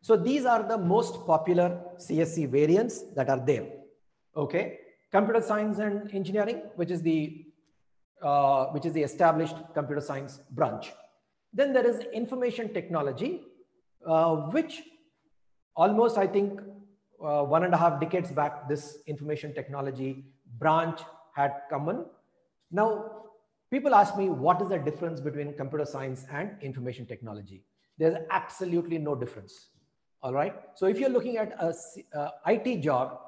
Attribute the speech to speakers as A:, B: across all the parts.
A: So these are the most popular CSE variants that are there. Okay, computer science and engineering, which is the established computer science branch. Then there is information technology, which almost, I think, 1.5 decades back, this information technology branch had come in. Now, people ask me, what is the difference between computer science and information technology? There's absolutely no difference. All right. So if you're looking at a IT job,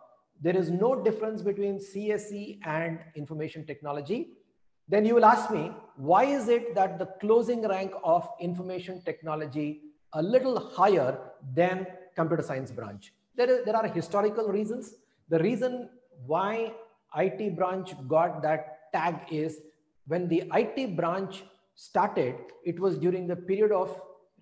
A: there is no difference between CSE and information technology. Then you will ask me, why is it that the closing rank of information technology a little higher than computer science branch? There are historical reasons. The reason why IT branch got that tag is when the IT branch started, it was during the period of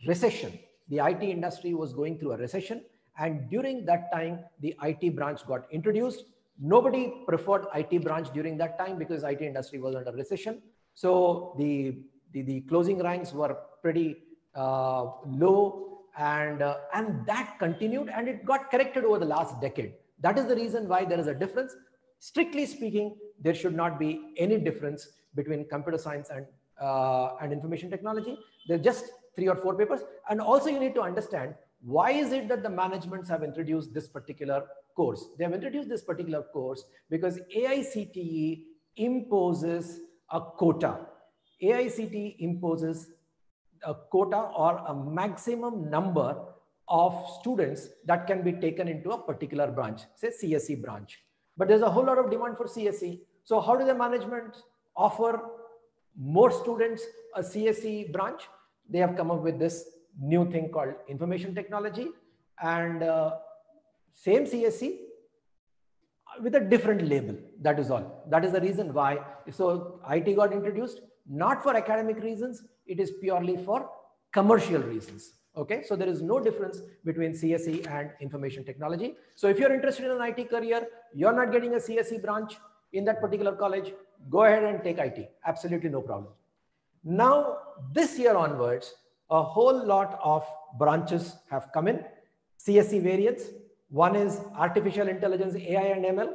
A: recession. The IT industry was going through a recession, and during that time, the IT branch got introduced. Nobody preferred IT branch during that time because IT industry was under recession. So the closing ranks were pretty low, and that continued, and it got corrected over the last decade. That is the reason why there is a difference. Strictly speaking, there should not be any difference between computer science and information technology. They're just 3 or 4 papers. And also you need to understand, why is it that the managements have introduced this particular course? They have introduced this particular course because AICTE imposes a quota. AICTE imposes a quota or a maximum number of students that can be taken into a particular branch, say CSE branch. But there's a whole lot of demand for CSE. So how do the management offer more students a CSE branch? They have come up with this new thing called information technology, and same CSE with a different label. That is all. That is the reason why. So IT got introduced not for academic reasons. It is purely for commercial reasons. Okay, so there is no difference between CSE and information technology. So if you're interested in an IT career, you're not getting a CSE branch in that particular college, go ahead and take IT. Absolutely no problem. Now, this year onwards, a whole lot of branches have come in, CSE variants. One is artificial intelligence, AI and ML.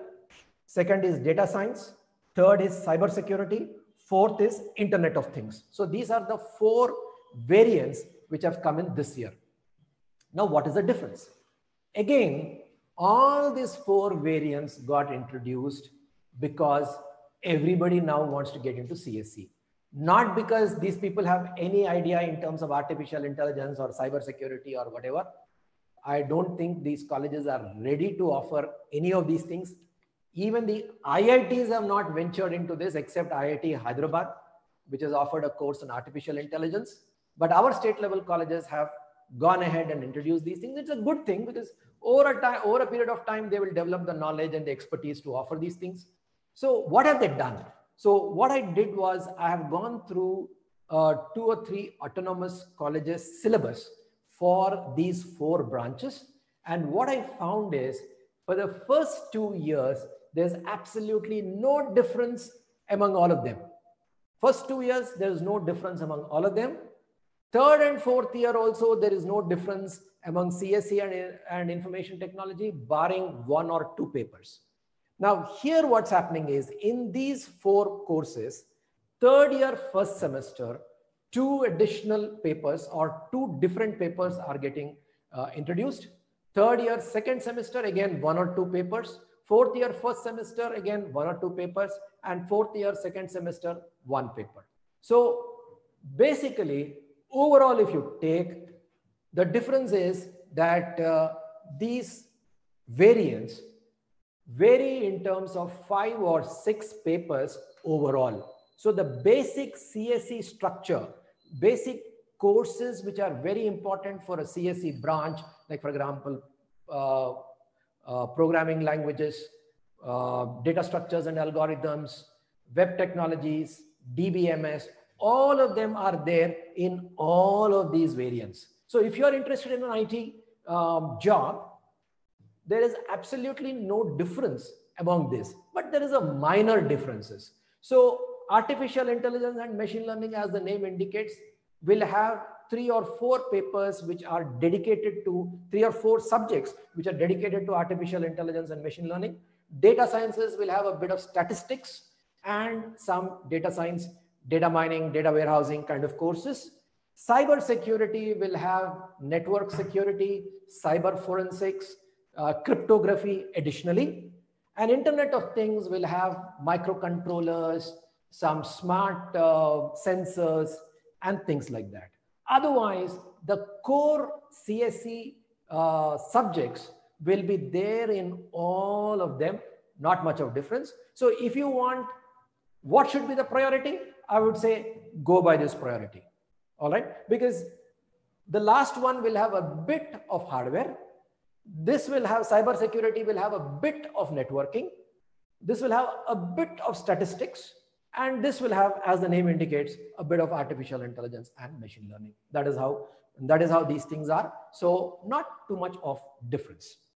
A: Second is data science. Third is cybersecurity. Fourth is Internet of Things. So these are the 4 variants which have come in this year. Now, what is the difference? Again, all these 4 variants got introduced because everybody now wants to get into CSE. Not because these people have any idea in terms of artificial intelligence or cybersecurity or whatever. I don't think these colleges are ready to offer any of these things. Even the IITs have not ventured into this, except IIT Hyderabad, which has offered a course on artificial intelligence. But our state level colleges have gone ahead and introduced these things. It's a good thing because over a period of time, they will develop the knowledge and the expertise to offer these things. So what have they done? So what I did was I have gone through 2 or 3 autonomous colleges syllabus for these 4 branches. And what I found is for the first 2 years, there's absolutely no difference among all of them. First 2 years, there is no difference among all of them. Third and fourth year also, there is no difference among CSE and information technology, barring 1 or 2 papers. Now, here what's happening is in these 4 courses, third year, first semester, 2 additional papers or 2 different papers are getting introduced. Third year, second semester, again, 1 or 2 papers. Fourth year, first semester, again, 1 or 2 papers. And fourth year, second semester, 1 paper. So basically, overall, if you take, the difference is that these variants vary in terms of 5 or 6 papers overall. So the basic CSE structure, basic courses which are very important for a CSE branch, like for example, programming languages, data structures and algorithms, web technologies, DBMS, all of them are there in all of these variants. So if you are interested in an IT job, there is absolutely no difference among this, but there is a minor differences. So artificial intelligence and machine learning, as the name indicates, will have 3 or 4 papers which are dedicated to 3 or 4 subjects which are dedicated to artificial intelligence and machine learning. Data sciences will have a bit of statistics and some data science, data mining, data warehousing kind of courses. Cyber security will have network security, cyber forensics, cryptography additionally. And Internet of Things will have microcontrollers, some smart sensors, and things like that. Otherwise, the core CSE subjects will be there in all of them, not much of difference. So if you want, what should be the priority? I would say go by this priority. All right, because the last one will have a bit of hardware. This will have cybersecurity, will have a bit of networking. This will have a bit of statistics. And this will have, as the name indicates, a bit of artificial intelligence and machine learning. That is how these things are. So not too much of difference.